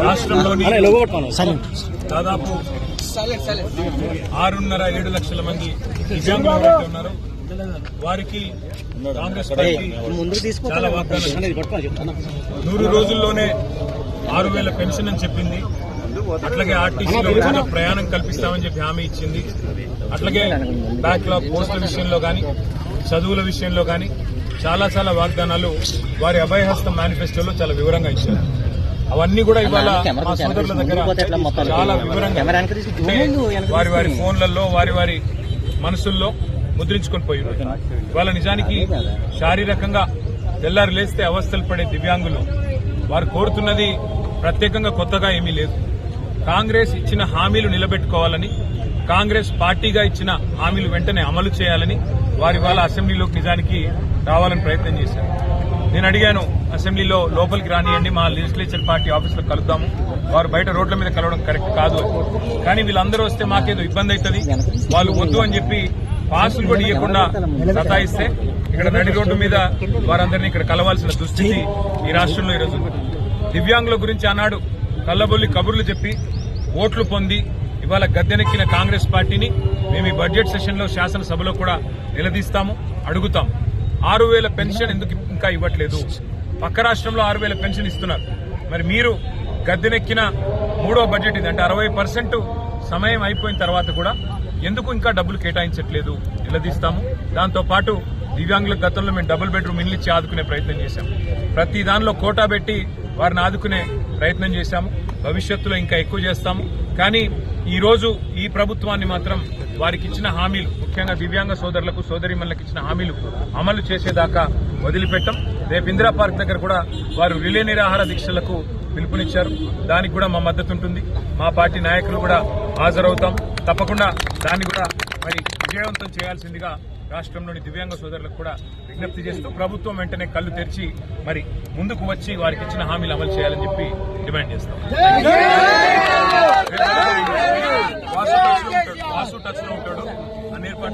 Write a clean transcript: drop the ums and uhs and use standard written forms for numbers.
రాష్ట్రంలోని దాదాపు 6.5-7 లక్షల మంది దివ్యాంగులు ఎవరైతే ఉన్నారో వారికి కాంగ్రెస్ పార్టీ చాలా వాగ్దానం 100 రోజుల్లోనే 6,000 పెన్షన్ అని చెప్పింది. అట్లాగే ఆర్టీసీలో ఉచిత ప్రయాణం కల్పిస్తామని చెప్పి హామీ ఇచ్చింది. అట్లాగే బ్యాక్లాగ్ పోస్టుల విషయంలో కానీ చదువుల విషయంలో కానీ చాలా వాగ్దానాలు వారి అభయహస్తం మేనిఫెస్టోలో చాలా వివరంగా ఇచ్చారు. అవన్నీ కూడా ఇవాళ మా సోదరుల దగ్గర చాలా వివరంగా వారి ఫోన్లలో వారి మనసుల్లో ముద్రించుకొని పోయి ఇవాళ నిజానికి శారీరకంగా తెల్లారి లేస్తే అవస్థలు పడే దివ్యాంగులు వారు కోరుతున్నది ప్రత్యేకంగా కొత్తగా ఏమీ లేదు. కాంగ్రెస్ ఇచ్చిన హామీలు నిలబెట్టుకోవాలని, కాంగ్రెస్ పార్టీగా ఇచ్చిన హామీలు వెంటనే అమలు చేయాలని వారి వాళ్ళ అసెంబ్లీలోకి నిజానికి రావాలని ప్రయత్నం చేశారు. నేను అడిగాను, అసెంబ్లీలో లోపలికి రానియండి, మా లెజిస్లేచర్ పార్టీ ఆఫీసులో కలుద్దాము, వారు బయట రోడ్ల మీద కలవడం కరెక్ట్ కాదు అని. కానీ వీళ్ళందరూ వస్తే మాకేదో ఇబ్బంది అవుతుంది, వాళ్ళు వద్దు అని చెప్పి పాసులు కూడా ఇవ్వకుండా సతాయిస్తే ఇక్కడ నడి రోడ్డు మీద వారందరినీ ఇక్కడ కలవాల్సిన దుస్థితి ఈ రాష్ట్రంలో ఈరోజు. దివ్యాంగుల గురించి ఆనాడు కల్లబొల్లి కబుర్లు చెప్పి ఓట్లు పొంది ఇవాళ గద్దెనెక్కిన కాంగ్రెస్ పార్టీని మేము ఈ బడ్జెట్ సెషన్లో శాసనసభలో కూడా నిలదీస్తాము, అడుగుతాము. 6,000 పెన్షన్ ఎందుకు ఇంకా ఇవ్వట్లేదు? పక్క రాష్ట్రంలో 6,000 పెన్షన్ ఇస్తున్నారు. మరి మీరు గద్దెనెక్కిన 3వ బడ్జెట్ ఇది, అంటే 60% సమయం అయిపోయిన తర్వాత కూడా ఎందుకు ఇంకా డబ్బులు కేటాయించట్లేదు? నిలదీస్తాము. దాంతోపాటు దివ్యాంగుల గతంలో మేము డబుల్ బెడ్రూమ్ ఇల్లు ఇచ్చి ఆదుకునే ప్రయత్నం చేశాము. ప్రతి దానిలో కోటా పెట్టి వారిని ఆదుకునే ప్రయత్నం చేశాము. భవిష్యత్తులో ఇంకా ఎక్కువ చేస్తాము. కానీ ఈ రోజు ఈ ప్రభుత్వాన్ని మాత్రం వారికి ఇచ్చిన హామీలు, ముఖ్యంగా దివ్యాంగ సోదరులకు సోదరీమణులకు ఇచ్చిన హామీలు అమలు చేసేదాకా వదిలిపెట్టాం. రేపు ఇందిరా పార్క్ దగ్గర కూడా వారు రిలే నిరాహార దీక్షలకు పిలుపునిచ్చారు. దానికి కూడా మా మద్దతు ఉంటుంది. మా పార్టీ నాయకులు కూడా హాజరవుతాం. తప్పకుండా దాన్ని కూడా మరి విజయవంతం చేయాల్సిందిగా రాష్ట్రంలోని దివ్యాంగ సోదరులకు కూడా విజ్ఞప్తి చేస్తూ ప్రభుత్వం వెంటనే కళ్లు తెరిచి మరి ముందుకు వచ్చి వారికి ఇచ్చిన హామీలు అమలు చేయాలని చెప్పి డిమాండ్ చేస్తాం.